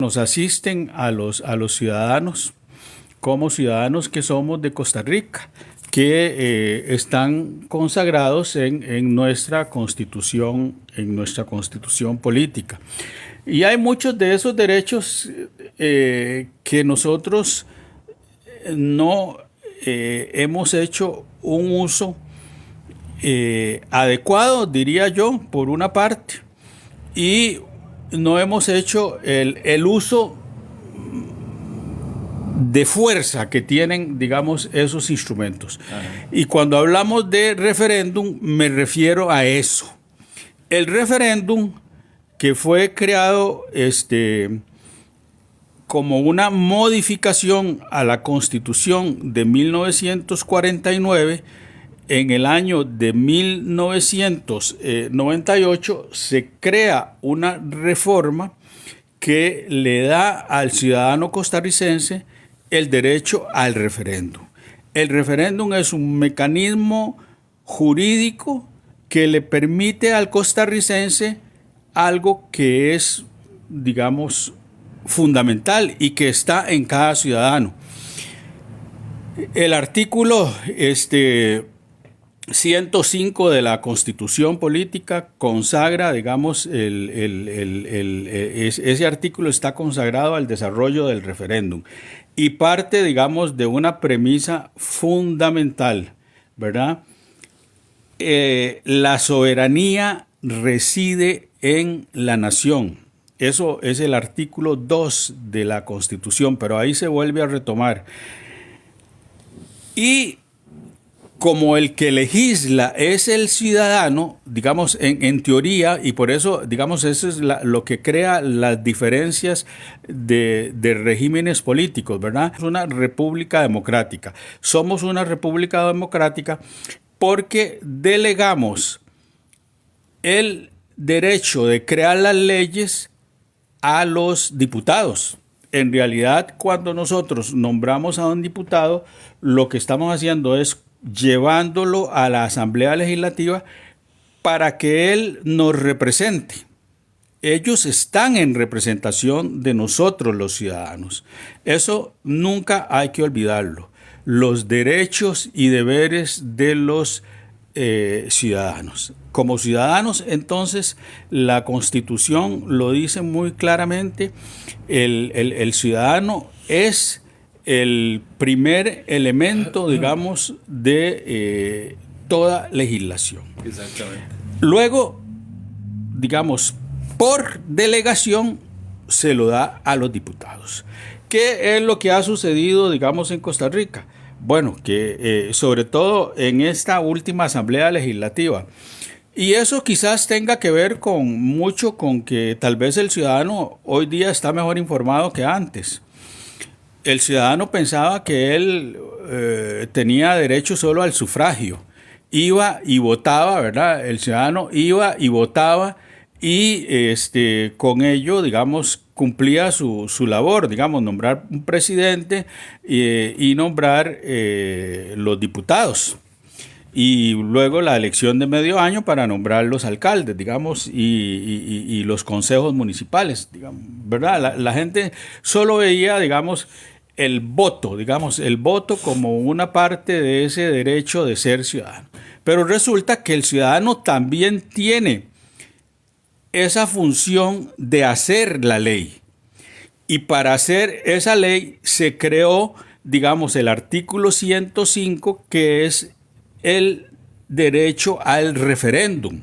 nos asisten a los ciudadanos como ciudadanos que somos de Costa Rica, que están consagrados en nuestra constitución política. Y hay muchos de esos derechos que nosotros no hemos hecho un uso adecuado, diría yo, por una parte, y no hemos hecho el uso de fuerza que tienen, digamos, esos instrumentos. Ajá. Y cuando hablamos de referéndum, me refiero a eso. El referéndum que fue creado como una modificación a la Constitución de 1949, en el año de 1998 se crea una reforma que le da al ciudadano costarricense el derecho al referéndum. El referéndum es un mecanismo jurídico que le permite al costarricense algo que es, digamos, fundamental y que está en cada ciudadano. El artículo 105 de la Constitución Política consagra, digamos, ese artículo está consagrado al desarrollo del referéndum y parte, digamos, de una premisa fundamental, ¿verdad? La soberanía reside en la nación. Eso es el artículo 2 de la Constitución, pero ahí se vuelve a retomar. Y como el que legisla es el ciudadano, digamos, en teoría, y por eso, digamos, eso es lo que crea las diferencias de regímenes políticos, ¿verdad? Es una república democrática. Somos una república democrática porque delegamos el derecho de crear las leyes a los diputados. En realidad, cuando nosotros nombramos a un diputado, lo que estamos haciendo es llevándolo a la Asamblea Legislativa para que él nos represente. Ellos están en representación de nosotros los ciudadanos. Eso nunca hay que olvidarlo. Los derechos y deberes de los ciudadanos. Como ciudadanos, entonces, la Constitución lo dice muy claramente, el ciudadano es el primer elemento, digamos, de toda legislación. Exactamente. Luego, digamos, por delegación se lo da a los diputados. ¿Qué es lo que ha sucedido, digamos, en Costa Rica? Bueno, que sobre todo en esta última Asamblea Legislativa. Y eso quizás tenga que ver mucho con que tal vez el ciudadano hoy día está mejor informado que antes. El ciudadano pensaba que él tenía derecho solo al sufragio. Iba y votaba, ¿verdad? El ciudadano iba y votaba y con ello, digamos, cumplía su labor, digamos, nombrar un presidente y nombrar los diputados. Y luego la elección de medio año para nombrar los alcaldes, digamos, y los consejos municipales, digamos, ¿verdad? La gente solo veía, digamos, el voto como una parte de ese derecho de ser ciudadano. Pero resulta que el ciudadano también tiene esa función de hacer la ley. Y para hacer esa ley se creó, digamos, el artículo 105, que es el derecho al referéndum.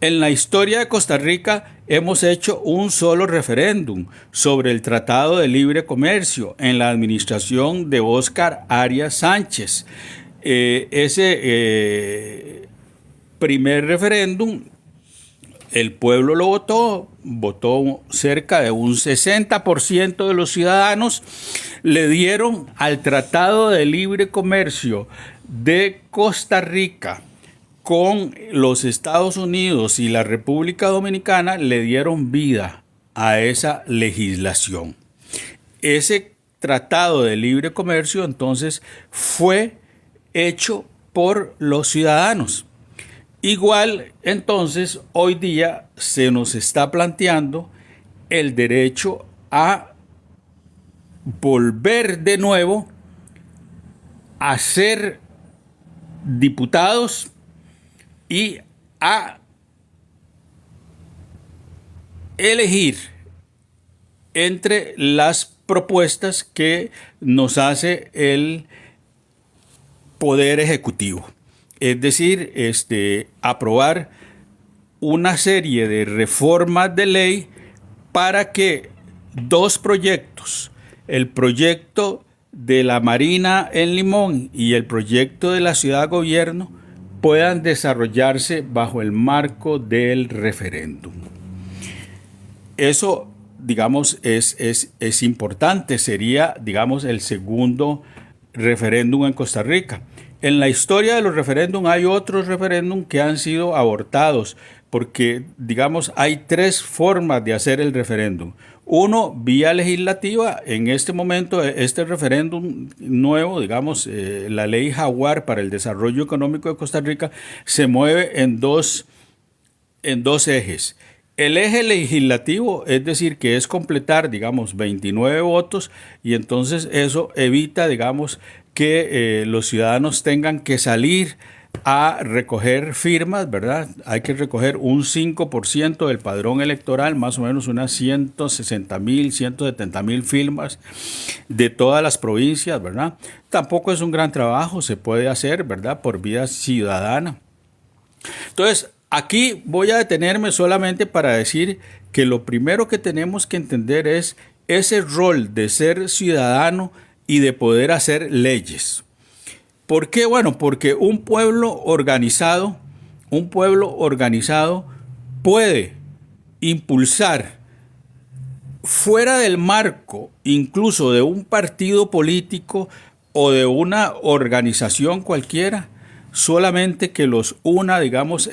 En la historia de Costa Rica hemos hecho un solo referéndum sobre el Tratado de Libre Comercio en la administración de Óscar Arias Sánchez. Ese primer referéndum, el pueblo lo votó cerca de un 60% de los ciudadanos, le dieron al Tratado de Libre Comercio de Costa Rica con los Estados Unidos y la República Dominicana, le dieron vida a esa legislación. Ese Tratado de Libre Comercio entonces fue hecho por los ciudadanos. Igual, entonces, hoy día se nos está planteando el derecho a volver de nuevo a ser diputados y a elegir entre las propuestas que nos hace el Poder Ejecutivo. Es decir, aprobar una serie de reformas de ley para que dos proyectos, el proyecto de la Marina en Limón y el proyecto de la Ciudad Gobierno, puedan desarrollarse bajo el marco del referéndum. Eso, digamos, es importante. Sería, digamos, el segundo referéndum en Costa Rica. En la historia de los referéndums hay otros referéndums que han sido abortados porque, digamos, hay tres formas de hacer el referéndum. Uno, vía legislativa. En este momento, este referéndum nuevo, digamos, la ley Jaguar para el desarrollo económico de Costa Rica, se mueve en dos ejes. El eje legislativo, es decir, que es completar, digamos, 29 votos, y entonces eso evita, digamos, que los ciudadanos tengan que salir a recoger firmas, ¿verdad? Hay que recoger un 5% del padrón electoral, más o menos unas 160,000, 170,000 firmas de todas las provincias, ¿verdad? Tampoco es un gran trabajo, se puede hacer, ¿verdad? Por vía ciudadana. Entonces, aquí voy a detenerme solamente para decir que lo primero que tenemos que entender es ese rol de ser ciudadano y de poder hacer leyes. ¿Por qué? Bueno, porque un pueblo organizado puede impulsar fuera del marco incluso de un partido político o de una organización cualquiera, solamente que los una, digamos,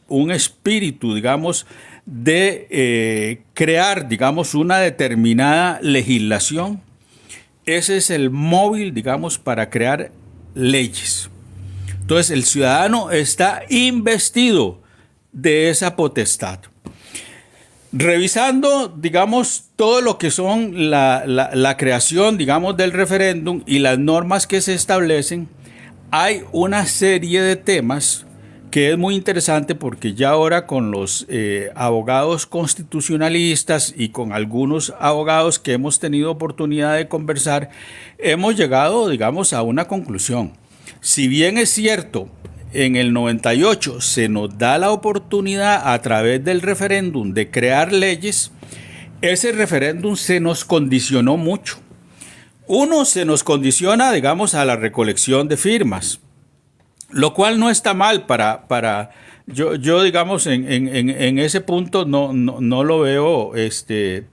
un espíritu, digamos, de crear, digamos, una determinada legislación. Ese es el móvil, digamos, para crear leyes. Entonces, el ciudadano está investido de esa potestad. Revisando, digamos, todo lo que son la creación, digamos, del referéndum y las normas que se establecen, hay una serie de temas que es muy interesante porque ya ahora con los abogados constitucionalistas y con algunos abogados que hemos tenido oportunidad de conversar, hemos llegado, digamos, a una conclusión. Si bien es cierto, en el 98 se nos da la oportunidad a través del referéndum de crear leyes, ese referéndum se nos condicionó mucho. Uno, se nos condiciona, digamos, a la recolección de firmas, lo cual no está mal para yo digamos, en ese punto no lo veo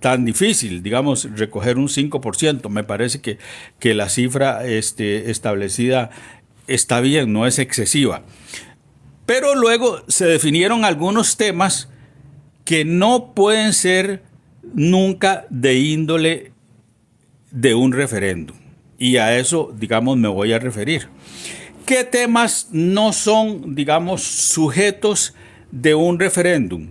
tan difícil, digamos, recoger un 5%. Me parece que la cifra establecida está bien, no es excesiva. Pero luego se definieron algunos temas que no pueden ser nunca de índole de un referéndum. Y a eso, digamos, me voy a referir. ¿Qué temas no son, digamos, sujetos de un referéndum?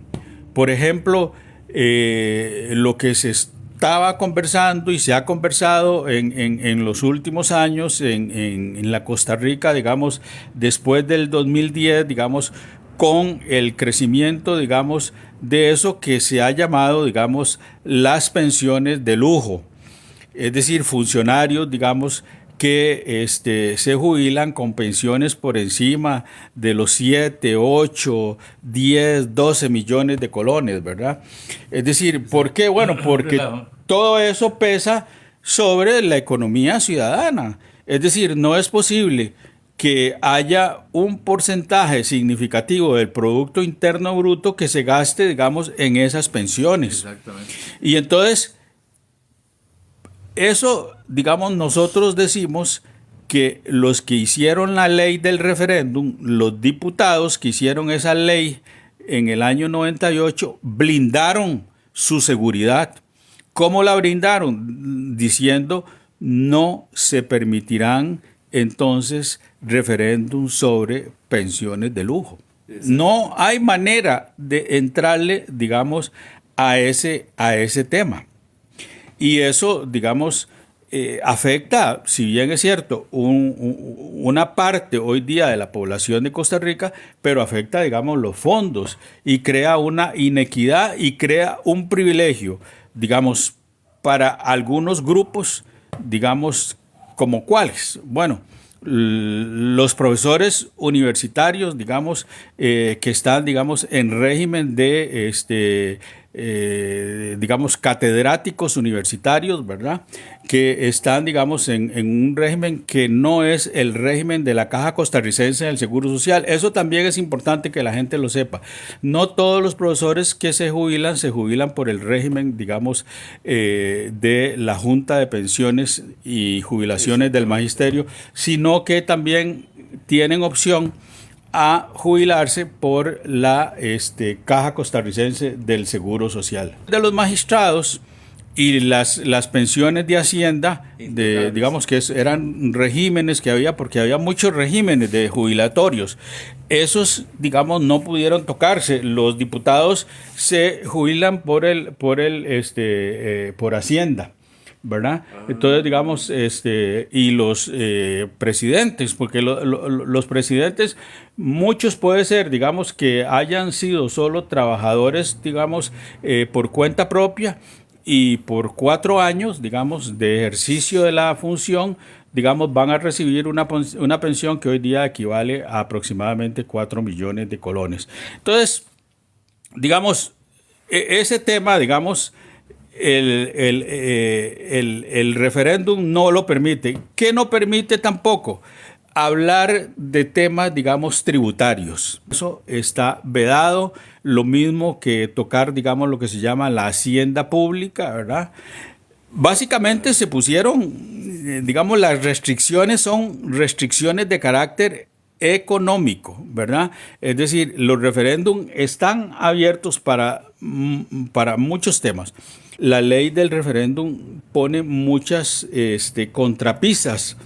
Por ejemplo, lo que se estaba conversando y se ha conversado en los últimos años en la Costa Rica, digamos, después del 2010, digamos, con el crecimiento, digamos, de eso que se ha llamado, digamos, las pensiones de lujo. Es decir, funcionarios, digamos, que se jubilan con pensiones por encima de los 7, 8, 10, 12 millones de colones, ¿verdad? Es decir, ¿por qué? Bueno, porque todo eso pesa sobre la economía ciudadana. Es decir, no es posible que haya un porcentaje significativo del Producto Interno Bruto que se gaste, digamos, en esas pensiones. Exactamente. Y entonces, eso, digamos, nosotros decimos que los que hicieron la ley del referéndum, los diputados que hicieron esa ley en el año 98, blindaron su seguridad. ¿Cómo la brindaron? Diciendo, no se permitirán entonces referéndums sobre pensiones de lujo. Exacto. No hay manera de entrarle, digamos, a ese tema. Y eso, digamos, afecta, si bien es cierto, una parte hoy día de la población de Costa Rica, pero afecta, digamos, los fondos y crea una inequidad y crea un privilegio, digamos, para algunos grupos, digamos, como cuáles. Bueno, los profesores universitarios, digamos, que están, digamos, en régimen de, digamos, catedráticos universitarios, ¿verdad? Que están, digamos, en un régimen que no es el régimen de la Caja Costarricense del Seguro Social. Eso también es importante que la gente lo sepa. No todos los profesores que se jubilan por el régimen, digamos, de la Junta de Pensiones y Jubilaciones del Magisterio, sino que también tienen opción a jubilarse por la Caja Costarricense del Seguro Social. De los magistrados y las pensiones de Hacienda, digamos que eran regímenes que había, porque había muchos regímenes de jubilatorios. Esos, digamos, no pudieron tocarse. Los diputados se jubilan por Hacienda, ¿verdad? Entonces, digamos, y los presidentes, porque los presidentes, muchos puede ser, digamos, que hayan sido solo trabajadores, digamos, por cuenta propia y por 4 años, digamos, de ejercicio de la función, digamos, van a recibir una pensión que hoy día equivale a aproximadamente 4 millones de colones. Entonces, digamos, ese tema, digamos, el referéndum no lo permite. ¿Qué no permite tampoco? Hablar de temas, digamos, tributarios. Eso está vedado, lo mismo que tocar, digamos, lo que se llama la hacienda pública, ¿verdad? Básicamente se pusieron, digamos, las restricciones son restricciones de carácter económico, ¿verdad? Es decir, los referéndums están abiertos para muchos temas. La ley del referéndum pone muchas contrapisas,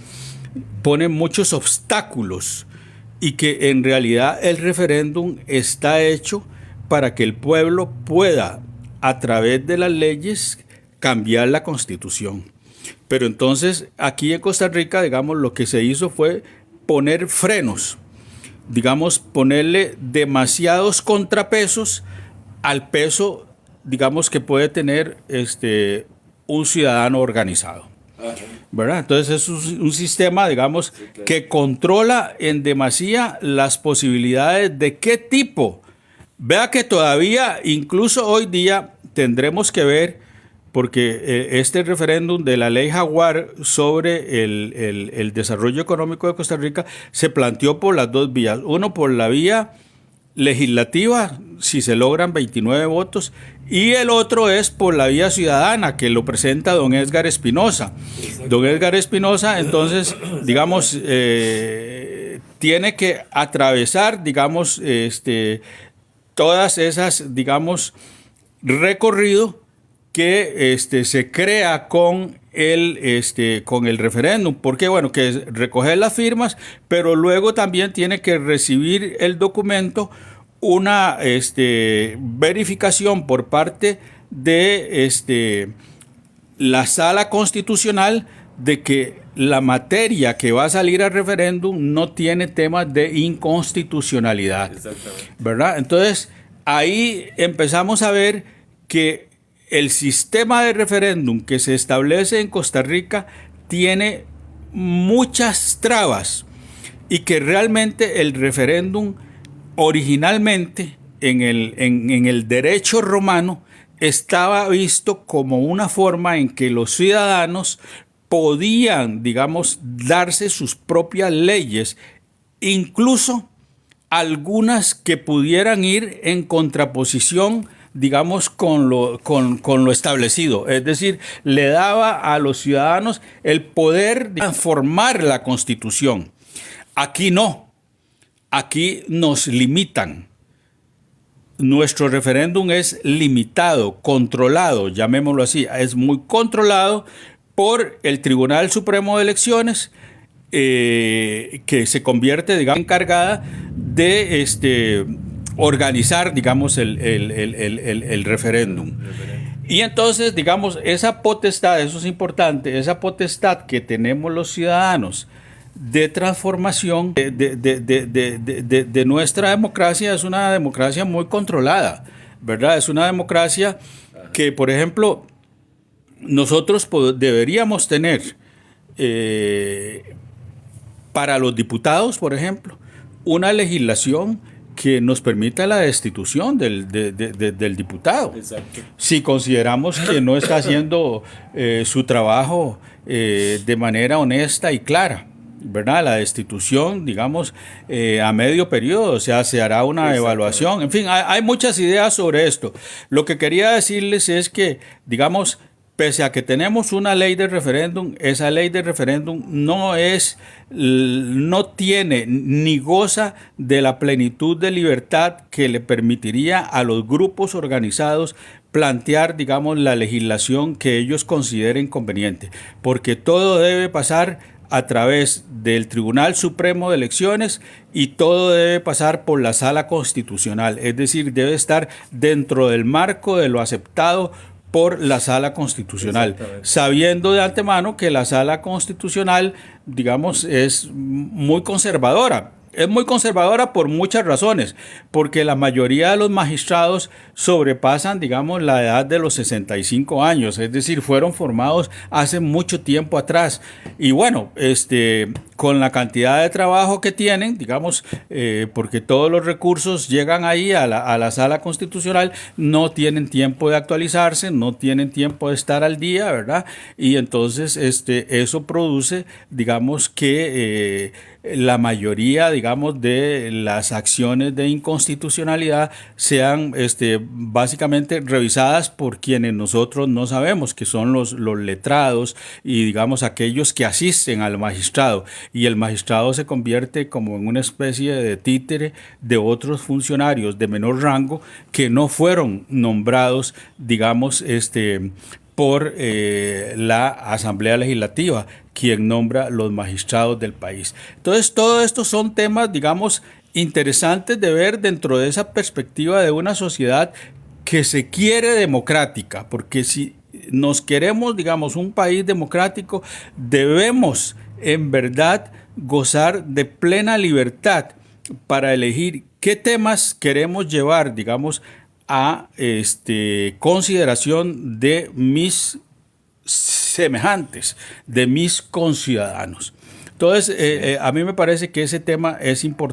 pone muchos obstáculos, y que en realidad el referéndum está hecho para que el pueblo pueda, a través de las leyes, cambiar la Constitución. Pero entonces aquí en Costa Rica, digamos, lo que se hizo fue poner frenos, digamos, ponerle demasiados contrapesos al peso, digamos, que puede tener un ciudadano organizado, ¿verdad? Entonces es un sistema, digamos, que controla en demasía las posibilidades de qué tipo. Vea que todavía, incluso hoy día, tendremos que ver, porque este referéndum de la ley Jaguar sobre el desarrollo económico de Costa Rica se planteó por las dos vías. Uno, por la vía legislativa, si se logran 29 votos, y el otro es por la vía ciudadana, que lo presenta don Edgar Espinosa. Don Edgar Espinosa, entonces, digamos, tiene que atravesar, digamos, todas esas, digamos, recorrido que se crea con el referéndum, porque bueno, que es recoger las firmas, pero luego también tiene que recibir el documento, una verificación por parte de la Sala Constitucional de que la materia que va a salir al referéndum no tiene temas de inconstitucionalidad, ¿verdad? Entonces ahí empezamos a ver que el sistema de referéndum que se establece en Costa Rica tiene muchas trabas, y que realmente el referéndum originalmente en el derecho romano estaba visto como una forma en que los ciudadanos podían, digamos, darse sus propias leyes, incluso algunas que pudieran ir en contraposición, digamos, con lo establecido. Es decir, le daba a los ciudadanos el poder de transformar la Constitución. Aquí no. Aquí nos limitan. Nuestro referéndum es limitado, controlado, llamémoslo así. Es muy controlado por el Tribunal Supremo de Elecciones, que se convierte, digamos, encargada de organizar, digamos, el referéndum. Y entonces, digamos, esa potestad, eso es importante, esa potestad que tenemos los ciudadanos de transformación de nuestra democracia es una democracia muy controlada, ¿verdad? Es una democracia que, por ejemplo, nosotros deberíamos tener para los diputados, por ejemplo, una legislación que nos permita la destitución del diputado. Exacto. Si consideramos que no está haciendo su trabajo de manera honesta y clara, ¿verdad? La destitución, digamos, a medio periodo, o sea, se hará una evaluación. En fin, hay muchas ideas sobre esto. Lo que quería decirles es que, digamos, pese a que tenemos una ley de referéndum, esa ley de referéndum no tiene ni goza de la plenitud de libertad que le permitiría a los grupos organizados plantear, digamos, la legislación que ellos consideren conveniente, porque todo debe pasar a través del Tribunal Supremo de Elecciones y todo debe pasar por la Sala Constitucional, es decir, debe estar dentro del marco de lo aceptado por la Sala Constitucional, sabiendo de antemano que la Sala Constitucional, digamos, es muy conservadora. Es muy conservadora por muchas razones, porque la mayoría de los magistrados sobrepasan, digamos, la edad de los 65 años, es decir, fueron formados hace mucho tiempo atrás. Y bueno, con la cantidad de trabajo que tienen, digamos, porque todos los recursos llegan ahí a la Sala Constitucional, no tienen tiempo de actualizarse, no tienen tiempo de estar al día, ¿verdad? Y entonces eso produce, digamos, que la mayoría, digamos, de las acciones de inconstitucionalidad sean básicamente revisadas por quienes nosotros no sabemos, que son los letrados y, digamos, aquellos que asisten al magistrado. Y el magistrado se convierte como en una especie de títere de otros funcionarios de menor rango que no fueron nombrados, digamos, por la Asamblea Legislativa, quien nombra los magistrados del país. Entonces, todo esto son temas, digamos, interesantes de ver dentro de esa perspectiva de una sociedad que se quiere democrática, porque si nos queremos, digamos, un país democrático, debemos en verdad gozar de plena libertad para elegir qué temas queremos llevar, digamos, a consideración de mis semejantes, de mis conciudadanos. Entonces, a mí me parece que ese tema es importante.